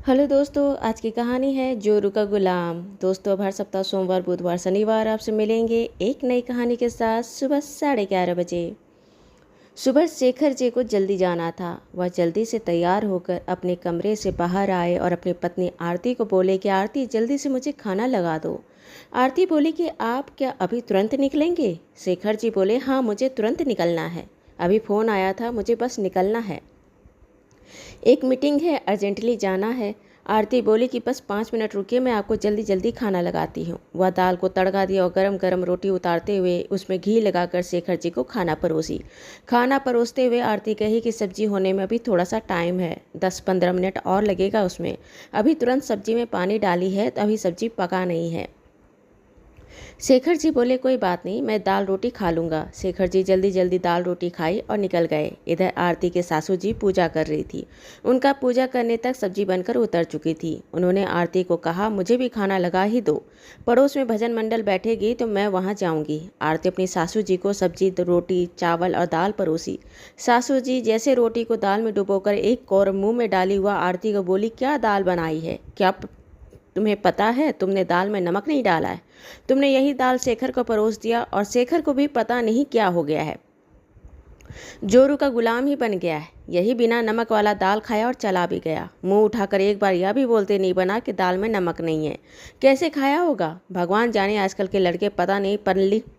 Hello दोस्तों, आज की कहानी है जोरू का गुलाम। दोस्तों, अब हर सप्ताह सोमवार बुधवार शनिवार आपसे मिलेंगे एक नई कहानी के साथ सुबह 11:30 बजे। सुबह शेखर जी को जल्दी जाना था। वह जल्दी से तैयार होकर अपने कमरे से बाहर आए और अपनी पत्नी आरती को बोले कि आरती, जल्दी से मुझे खाना लगा दो। आरती बोली कि आप क्या अभी तुरंत निकलेंगे? शेखर जी बोले, हाँ, मुझे तुरंत निकलना है। अभी फ़ोन आया था, मुझे बस निकलना है। एक मीटिंग है, अर्जेंटली जाना है। आरती बोली कि बस 5 मिनट रुकिए, मैं आपको जल्दी जल्दी खाना लगाती हूँ। वह दाल को तड़का दिया और गरम गरम रोटी उतारते हुए उसमें घी लगाकर शेखर जी को खाना परोसी। खाना परोसते हुए आरती कही कि सब्जी होने में अभी थोड़ा सा टाइम है, 10-15 मिनट और लगेगा उसमें। अभी तुरंत सब्जी में पानी डाली है तो अभी सब्जी पका नहीं है। शेखर जी बोले, कोई बात नहीं, मैं दाल रोटी खा लूँगा। शेखर जी जल्दी जल्दी दाल रोटी खाई और निकल गए। इधर आरती के सासू जी पूजा कर रही थी। उनका पूजा करने तक सब्जी बनकर उतर चुकी थी। उन्होंने आरती को कहा, मुझे भी खाना लगा ही दो। पड़ोस में भजन मंडल बैठेगी तो मैं वहाँ जाऊँगी। आरती अपनी सासू जी को सब्जी, रोटी, चावल और दाल परोसी। सासू जी जैसे रोटी को दाल में डुबोकर एक कौर मुँह में डाली हुआ आरती को बोली, क्या दाल बनाई है? क्या तुम्हें पता है तुमने दाल में नमक नहीं डाला है? तुमने यही दाल शेखर को परोस दिया और शेखर को भी पता नहीं क्या हो गया है, जोरू का गुलाम ही बन गया है। यही बिना नमक वाला दाल खाया और चला भी गया। मुंह उठाकर एक बार यह भी बोलते नहीं बना कि दाल में नमक नहीं है। कैसे खाया होगा भगवान जाने। आजकल के लड़के पता नहीं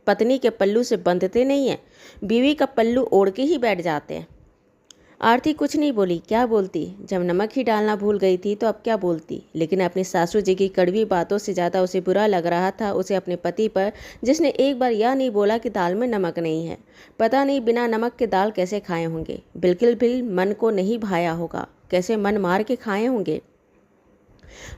पत्नी के पल्लू से बंधते नहीं हैं, बीवी का पल्लू ओढ़ के ही बैठ जाते हैं। आरती कुछ नहीं बोली। क्या बोलती? जब नमक ही डालना भूल गई थी तो अब क्या बोलती? लेकिन अपनी सासू जी की कड़वी बातों से ज़्यादा उसे बुरा लग रहा था उसे अपने पति पर, जिसने एक बार यह नहीं बोला कि दाल में नमक नहीं है। पता नहीं बिना नमक के दाल कैसे खाए होंगे। बिल्कुल भी मन को नहीं भाया होगा। कैसे मन मार के खाए होंगे।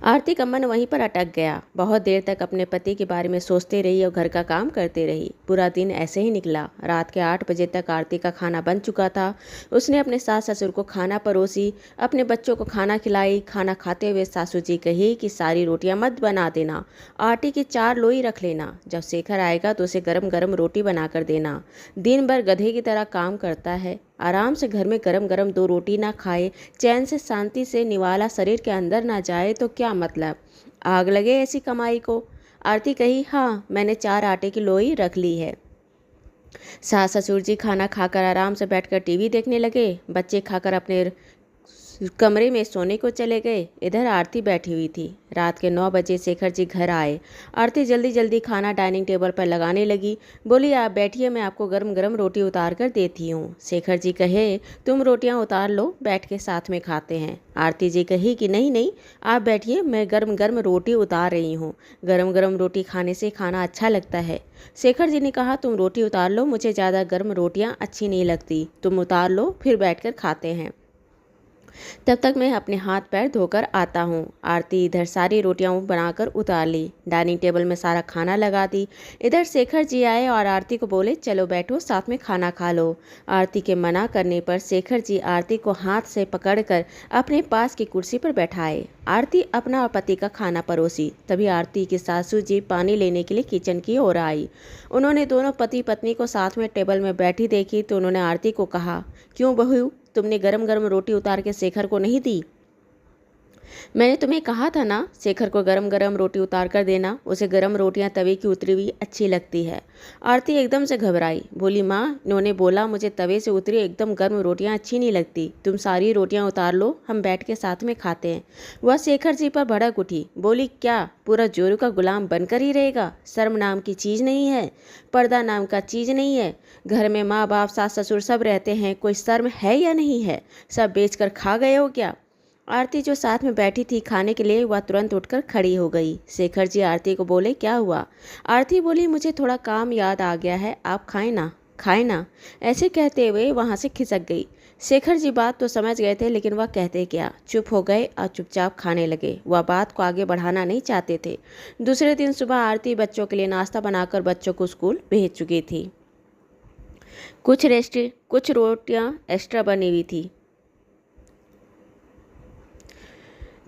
आरती का मन वहीं पर अटक गया। बहुत देर तक अपने पति के बारे में सोचते रही और घर का काम करते रही। पूरा दिन ऐसे ही निकला। रात के 8 बजे तक आरती का खाना बन चुका था। उसने अपने सास ससुर को खाना परोसी, अपने बच्चों को खाना खिलाई। खाना खाते हुए सासू जी कही कि सारी रोटियां मत बना देना, आटे की 4 लोई रख लेना। जब शेखर आएगा तो उसे गरम गरम रोटी बना कर देना। दिन भर गधे की तरह काम करता है, आराम से घर में गरम गरम 2 रोटी ना खाए, चैन से शांति से निवाला शरीर के अंदर ना जाए तो क्या मतलब? आग लगे ऐसी कमाई को। आरती कही, हाँ, मैंने 4 आटे की लोई रख ली है। सास ससुर जी खाना खाकर आराम से बैठकर टीवी देखने लगे। बच्चे खाकर अपने कमरे में सोने को चले गए। इधर आरती बैठी हुई थी। रात के 9 बजे शेखर जी घर आए। आरती जल्दी जल्दी खाना डाइनिंग टेबल पर लगाने लगी। बोली, आप बैठिए, मैं आपको गरम गरम रोटी उतार कर देती हूँ। शेखर जी कहे, तुम रोटियाँ उतार लो, बैठ के साथ में खाते हैं। आरती जी कही कि नहीं नहीं, आप बैठिए, मैं गरम गरम रोटी उतार रही हूँ। गरम गरम रोटी खाने से खाना अच्छा लगता है। शेखर जी ने कहा, तुम रोटी उतार लो, मुझे ज़्यादा गर्म रोटियाँ अच्छी नहीं लगती। तुम उतार लो, फिर बैठकर खाते हैं। तब तक मैं अपने हाथ पैर धोकर आता हूँ। आरती इधर सारी रोटियां बनाकर उतार ली, डाइनिंग टेबल में सारा खाना लगा दी। इधर शेखर जी आए और आरती को बोले, चलो बैठो, साथ में खाना खा लो। आरती के मना करने पर शेखर जी आरती को हाथ से पकड़कर अपने पास की कुर्सी पर बैठाए। आरती अपना और पति का खाना परोसी। तभी आरती की सासू जी पानी लेने के लिए किचन की ओर आई। उन्होंने दोनों पति पत्नी को साथ में टेबल में बैठी देखी तो उन्होंने आरती को कहा, क्यों बहू, तुमने गरम गरम रोटी उतार के शेखर को नहीं दी? मैंने तुम्हें कहा था ना, शेखर को गरम गरम रोटी उतार कर देना, उसे गरम रोटियां तवे की उतरी हुई अच्छी लगती है। आरती एकदम से घबराई, बोली, माँ, इन्होंने बोला मुझे तवे से उतरी एकदम गर्म रोटियां अच्छी नहीं लगती। तुम सारी रोटियां उतार लो, हम बैठ के साथ में खाते हैं। वह शेखर जी पर भड़क उठी। बोली, क्या पूरा जोरू का गुलाम बनकर ही रहेगा? शर्म नाम की चीज़ नहीं है, पर्दा नाम का चीज़ नहीं है। घर में माँ बाप सास ससुर सब रहते हैं, कोई शर्म है या नहीं है? सब बेचकर खा गए हो क्या? आरती जो साथ में बैठी थी खाने के लिए, वह तुरंत उठकर खड़ी हो गई। शेखर जी आरती को बोले, क्या हुआ? आरती बोली, मुझे थोड़ा काम याद आ गया है, आप खाए ना, खाए ना। ऐसे कहते हुए वहाँ से खिसक गई। शेखर जी बात तो समझ गए थे, लेकिन वह कहते क्या, चुप हो गए और चुपचाप खाने लगे। वह बात को आगे बढ़ाना नहीं चाहते थे। दूसरे दिन सुबह आरती बच्चों के लिए नाश्ता बनाकर बच्चों को स्कूल भेज चुकी थी। कुछ रोटियां एक्स्ट्रा बनी हुई थी।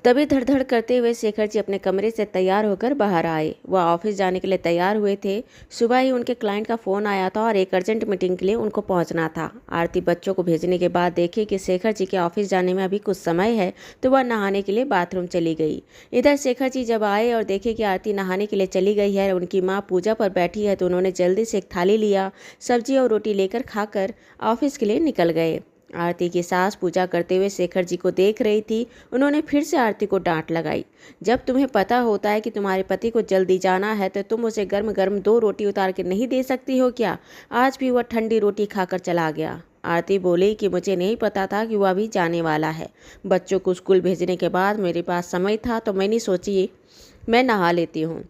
तभी धड़-धड़ करते हुए शेखर जी अपने कमरे से तैयार होकर बाहर आए। वह ऑफिस जाने के लिए तैयार हुए थे। सुबह ही उनके क्लाइंट का फ़ोन आया था और एक अर्जेंट मीटिंग के लिए उनको पहुंचना था। आरती बच्चों को भेजने के बाद देखी कि शेखर जी के ऑफिस जाने में अभी कुछ समय है, तो वह नहाने के लिए बाथरूम चली गई। इधर शेखर जी जब आए और देखे कि आरती नहाने के लिए चली गई है, उनकी माँ पूजा पर बैठी है, तो उन्होंने जल्दी से एक थाली लिया, सब्जी और रोटी लेकर खाकर ऑफिस के लिए निकल गए। आरती की सास पूजा करते हुए शेखर जी को देख रही थी। उन्होंने फिर से आरती को डांट लगाई। जब तुम्हें पता होता है कि तुम्हारे पति को जल्दी जाना है, तो तुम उसे गर्म गर्म 2 रोटी उतार के नहीं दे सकती हो क्या? आज भी वह ठंडी रोटी खाकर चला गया। आरती बोली कि मुझे नहीं पता था कि वह अभी जाने वाला है। बच्चों को स्कूल भेजने के बाद मेरे पास समय था, तो मैंने सोची मैं नहा लेती हूँ।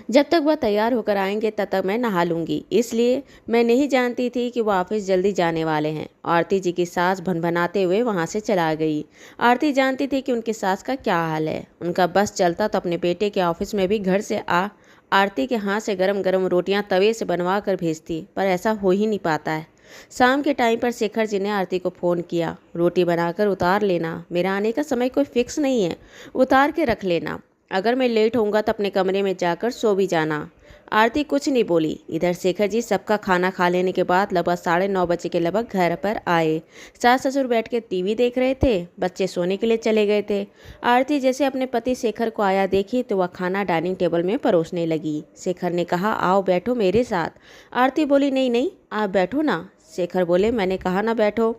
जब तक वह तैयार होकर आएंगे तब तक मैं नहा लूंगी, इसलिए मैं नहीं जानती थी कि वह ऑफिस जल्दी जाने वाले हैं। आरती जी की सास भनभनाते हुए वहां से चला गई। आरती जानती थी कि उनकी सास का क्या हाल है। उनका बस चलता तो अपने बेटे के ऑफिस में भी घर से आरती के हाथ से गरम गरम रोटियां तवे से बनवा कर भेजती, पर ऐसा हो ही नहीं पाता है। शाम के टाइम पर शेखर जी ने आरती को फ़ोन किया। रोटी बनाकर उतार लेना, मेरा आने का समय कोई फिक्स नहीं है, उतार के रख लेना। अगर मैं लेट होऊंगा तो अपने कमरे में जाकर सो भी जाना। आरती कुछ नहीं बोली। इधर शेखर जी सबका खाना खा लेने के बाद लगभग 9:30 बजे के लगभग घर पर आए। सास ससुर बैठ के टीवी देख रहे थे, बच्चे सोने के लिए चले गए थे। आरती जैसे अपने पति शेखर को आया देखी तो वह खाना डाइनिंग टेबल में परोसने लगी। शेखर ने कहा, आओ बैठो मेरे साथ। आरती बोली, नहीं नहीं आप बैठो ना। शेखर बोले, मैंने कहा ना बैठो।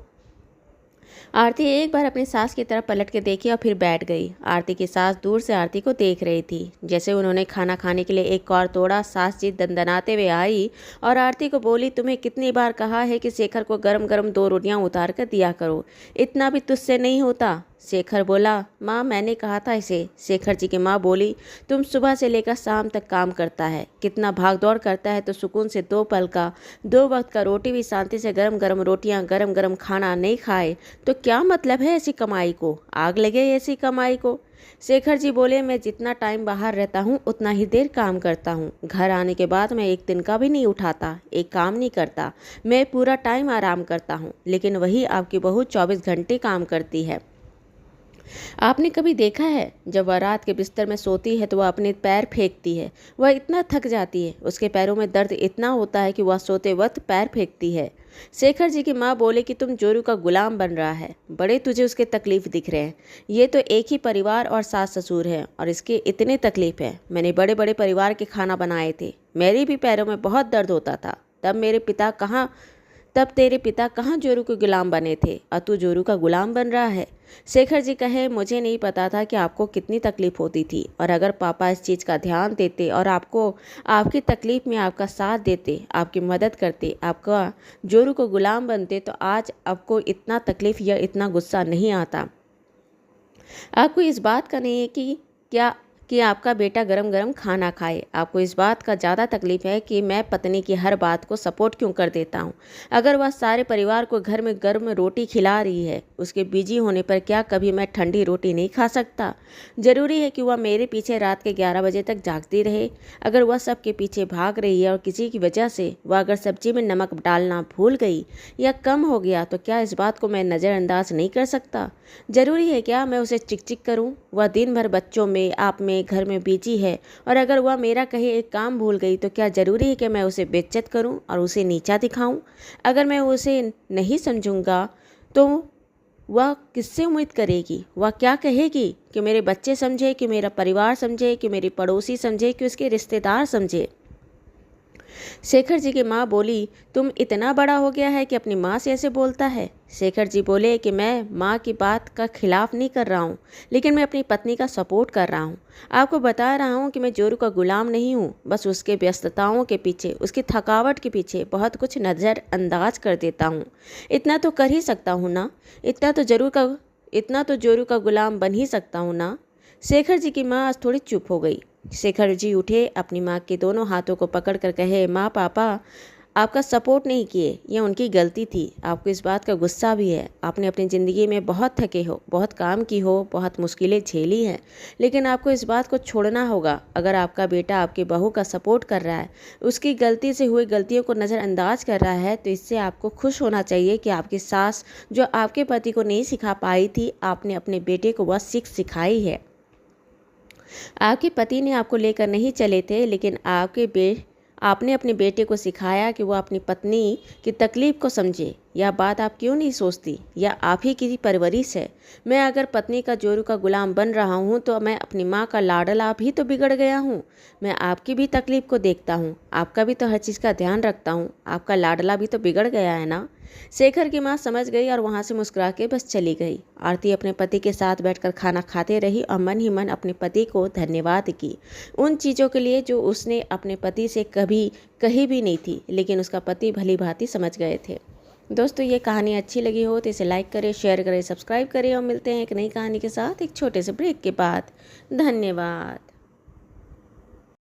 आरती एक बार अपनी सास की तरफ पलट के देखी और फिर बैठ गई। आरती की सास दूर से आरती को देख रही थी। जैसे उन्होंने खाना खाने के लिए एक कौर तोड़ा, सास जी दंदनाते हुए आई और आरती को बोली, तुम्हें कितनी बार कहा है कि शेखर को गरम गरम 2 रोटियां उतार कर दिया करो, इतना भी तुझसे नहीं होता। शेखर बोला, माँ मैंने कहा था इसे। शेखर जी की माँ बोली, तुम सुबह से लेकर शाम तक काम करता है, कितना भाग दौड़ करता है, तो सुकून से 2 पल का 2 वक्त का रोटी भी शांति से गरम गरम रोटियां गरम गरम खाना नहीं खाए तो क्या मतलब है ऐसी कमाई को? आग लगे ऐसी कमाई को। शेखर जी बोले, मैं जितना टाइम बाहर रहता हूँ उतना ही देर काम करता हूँ। घर आने के बाद मैं एक दिन का भी नहीं उठाता, एक काम नहीं करता, मैं पूरा टाइम आराम करता हूँ। लेकिन वही आपकी बहू 24 घंटे काम करती है। आपने कभी देखा है जब वह रात के बिस्तर में सोती है तो वह अपने पैर फेंकती है? वह इतना थक जाती है, उसके पैरों में दर्द इतना होता है कि वह सोते वक्त पैर फेंकती है। शेखर जी की माँ बोले कि तुम जोरू का गुलाम बन रहा है, बड़े तुझे उसके तकलीफ दिख रहे हैं। ये तो एक ही परिवार और सास ससुर है और इसके इतने तकलीफ है। मैंने बड़े बड़े परिवार के खाना बनाए थे, मेरे भी पैरों में बहुत दर्द होता था। तब तेरे पिता कहाँ जोरू के गुलाम बने थे और तू जोरू का गुलाम बन रहा है। शेखर जी कहे, मुझे नहीं पता था कि आपको कितनी तकलीफ होती थी, और अगर पापा इस चीज़ का ध्यान देते और आपको आपकी तकलीफ में आपका साथ देते, आपकी मदद करते, आपका जोरू को गुलाम बनते, तो आज आपको इतना तकलीफ या इतना गुस्सा नहीं आता। आपको इस बात का नहीं है कि आपका बेटा गरम गरम खाना खाए। आपको इस बात का ज़्यादा तकलीफ है कि मैं पत्नी की हर बात को सपोर्ट क्यों कर देता हूँ। अगर वह सारे परिवार को घर में गर्म रोटी खिला रही है, उसके बिजी होने पर क्या कभी मैं ठंडी रोटी नहीं खा सकता? ज़रूरी है कि वह मेरे पीछे रात के 11 बजे तक जागती रहे? अगर वह सबके पीछे भाग रही है और किसी की वजह से वह अगर सब्जी में नमक डालना भूल गई या कम हो गया, तो क्या इस बात को मैं नज़रअंदाज नहीं कर सकता? ज़रूरी है क्या मैं उसे चिक चिक करूँ? वह दिन भर बच्चों में, आप में, घर में बिजी है, और अगर वह मेरा कहे एक काम भूल गई तो क्या ज़रूरी है कि मैं उसे बेइज्जत करूं और उसे नीचा दिखाऊं? अगर मैं उसे नहीं समझूंगा तो वह किससे उम्मीद करेगी? वह क्या कहेगी? कि मेरे बच्चे समझे, कि मेरा परिवार समझे, कि मेरी पड़ोसी समझे, कि उसके रिश्तेदार समझे? शेखर जी की माँ बोली, तुम इतना बड़ा हो गया है कि अपनी माँ से ऐसे बोलता है? शेखर जी बोले कि मैं माँ की बात का खिलाफ नहीं कर रहा हूँ, लेकिन मैं अपनी पत्नी का सपोर्ट कर रहा हूँ। आपको बता रहा हूँ कि मैं जोरू का गुलाम नहीं हूँ। बस उसके व्यस्तताओं के पीछे, उसकी थकावट के पीछे बहुत कुछ नज़रअंदाज कर देता हूँ। इतना तो कर ही सकता हूँ ना? इतना तो जोरू का गुलाम बन ही सकता हूँ ना? शेखर जी की माँ आज थोड़ी चुप हो गई। शेखर जी उठे, अपनी माँ के दोनों हाथों को पकड़कर कहे, माँ पापा आपका सपोर्ट नहीं किए, यह उनकी गलती थी। आपको इस बात का गुस्सा भी है। आपने अपनी ज़िंदगी में बहुत थके हो, बहुत काम की हो, बहुत मुश्किलें झेली हैं, लेकिन आपको इस बात को छोड़ना होगा। अगर आपका बेटा आपकी बहू का सपोर्ट कर रहा है, उसकी गलती से हुई गलतियों को नज़रअंदाज कर रहा है, तो इससे आपको खुश होना चाहिए कि आपकी सास जो आपके पति को नहीं सिखा पाई थी, आपने अपने बेटे को वह सीख सिखाई है। आपके पति ने आपको लेकर नहीं चले थे, लेकिन आपने अपने बेटे को सिखाया कि वो अपनी पत्नी की तकलीफ़ को समझे। यह बात आप क्यों नहीं सोचती? यह आप ही की परवरिश है। मैं अगर पत्नी का जोरू का गुलाम बन रहा हूँ तो मैं अपनी माँ का लाडला भी तो बिगड़ गया हूँ। मैं आपकी भी तकलीफ़ को देखता हूँ, आपका भी तो हर चीज़ का ध्यान रखता हूँ। आपका लाडला भी तो बिगड़ गया है ना। शेखर की माँ समझ गई और वहाँ से मुस्कुरा के बस चली गई। आरती अपने पति के साथ बैठकर खाना खाते रही और मन ही मन अपने पति को धन्यवाद की उन चीज़ों के लिए जो उसने अपने पति से कभी कही भी नहीं थी, लेकिन उसका पति भली भांति समझ गए थे। दोस्तों, ये कहानी अच्छी लगी हो तो इसे लाइक करें, शेयर करें, सब्सक्राइब करें और मिलते हैं एक नई कहानी के साथ एक छोटे से ब्रेक के बाद। धन्यवाद।